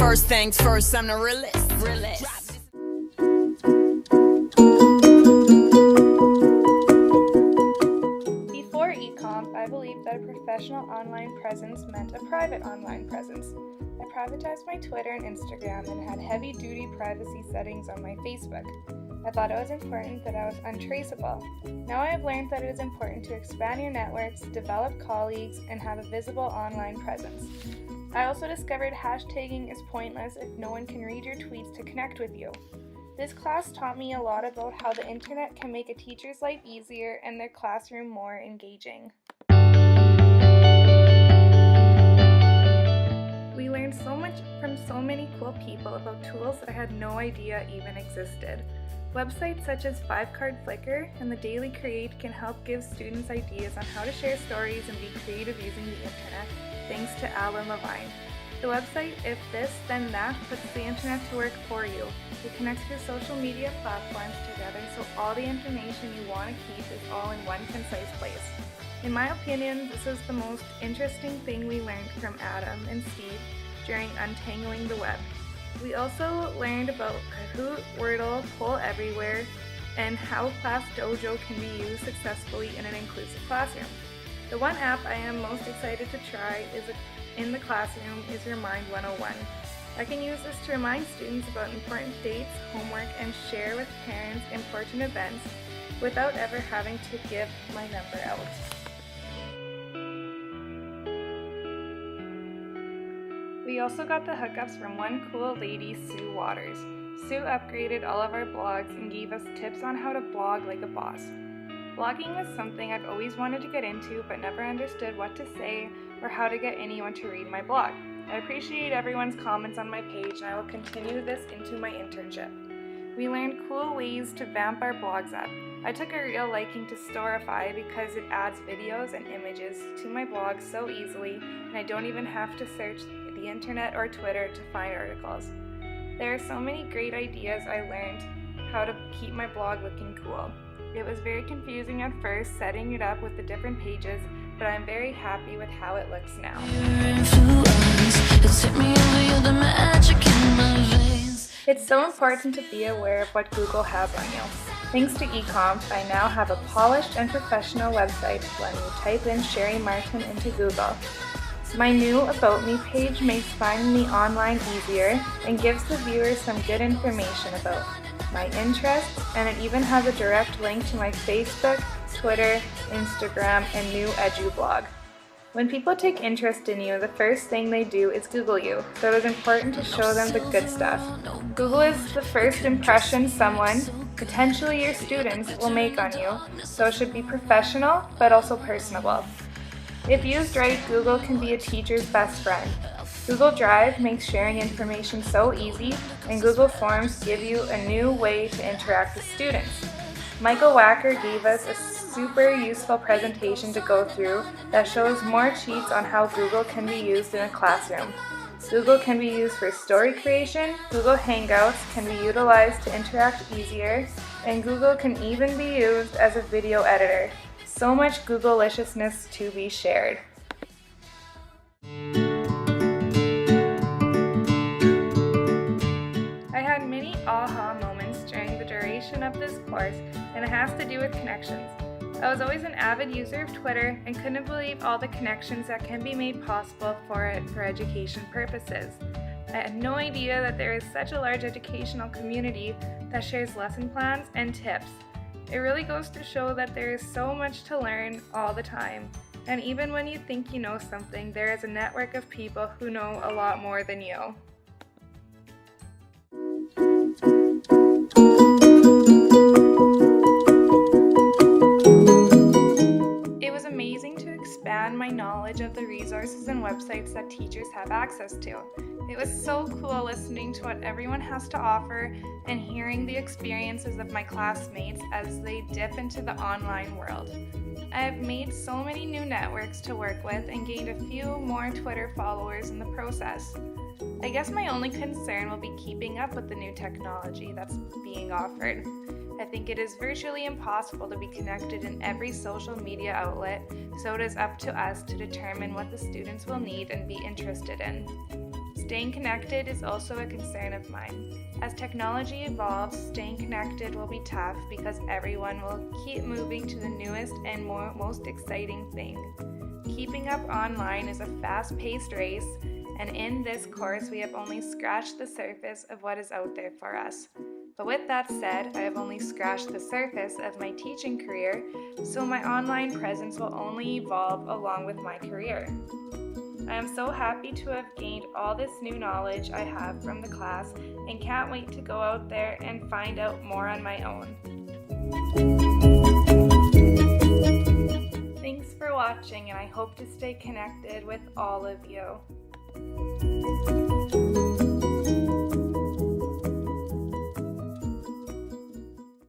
First things first, I'm the realest. Before ECMP, I believed that a professional online presence meant a private online presence. I privatized my Twitter and Instagram and had heavy-duty privacy settings on my Facebook. I thought it was important that I was untraceable. Now I have learned that it is important to expand your networks, develop colleagues, and have a visible online presence. I also discovered hashtagging is pointless if no one can read your tweets to connect with you. This class taught me a lot about how the internet can make a teacher's life easier and their classroom more engaging. We learned so much from so many cool people about tools that I had no idea even existed. Websites such as 5Card Flickr and the Daily Create can help give students ideas on how to share stories and be creative using the internet, thanks to Alan Levine. The website If This Then That puts the internet to work for you. It connects your social media platforms together so all the information you want to keep is all in one concise place. In my opinion, this is the most interesting thing we learned from Adam and Steve during Untangling the Web. We also learned about Kahoot, Wordle, Poll Everywhere, and how Class Dojo can be used successfully in an inclusive classroom. The one app I am most excited to try in the classroom is Remind 101. I can use this to remind students about important dates, homework, and share with parents important events without ever having to give my number out. We also got the hookups from one cool lady, Sue Waters. Sue upgraded all of our blogs and gave us tips on how to blog like a boss. Blogging was something I've always wanted to get into but never understood what to say or how to get anyone to read my blog. I appreciate everyone's comments on my page and I will continue this into my internship. We learned cool ways to vamp our blogs up. I took a real liking to Storify because it adds videos and images to my blog so easily and I don't even have to search the internet or Twitter to find articles. There are so many great ideas I learned how to keep my blog looking cool. It was very confusing at first setting it up with the different pages, but I'm very happy with how it looks now. It's so important to be aware of what Google has on you. Thanks to ECMP, I now have a polished and professional website when you type in Sherry Martin into Google. My new About Me page makes finding me online easier and gives the viewers some good information about my interests, and it even has a direct link to my Facebook, Twitter, Instagram, and new Edu blog. When people take interest in you, the first thing they do is Google you, so it is important to show them the good stuff. Google is the first impression someone, potentially your students, will make on you, so it should be professional but also personable. If used right, Google can be a teacher's best friend. Google Drive makes sharing information so easy, and Google Forms give you a new way to interact with students. Michael Wacker gave us a super useful presentation to go through that shows more cheats on how Google can be used in a classroom. Google can be used for story creation, Google Hangouts can be utilized to interact easier, and Google can even be used as a video editor. So much Google-liciousness to be shared. I had many aha moments during the duration of this course, and it has to do with connections. I was always an avid user of Twitter and couldn't believe all the connections that can be made possible for it for education purposes. I had no idea that there is such a large educational community that shares lesson plans and tips. It really goes to show that there is so much to learn all the time, and even when you think you know something, there is a network of people who know a lot more than you. It was amazing to expand my knowledge of the resources and websites that teachers have access to. It was so cool listening to what everyone has to offer and hearing the experiences of my classmates as they dip into the online world. I have made so many new networks to work with and gained a few more Twitter followers in the process. I guess my only concern will be keeping up with the new technology that's being offered. I think it is virtually impossible to be connected in every social media outlet, so it is up to us to determine what the students will need and be interested in. Staying connected is also a concern of mine. As technology evolves, staying connected will be tough because everyone will keep moving to the newest and most exciting thing. Keeping up online is a fast-paced race, and in this course we have only scratched the surface of what is out there for us. But with that said, I have only scratched the surface of my teaching career, so my online presence will only evolve along with my career. I am so happy to have gained all this new knowledge I have from the class and can't wait to go out there and find out more on my own. Thanks for watching, and I hope to stay connected with all of you.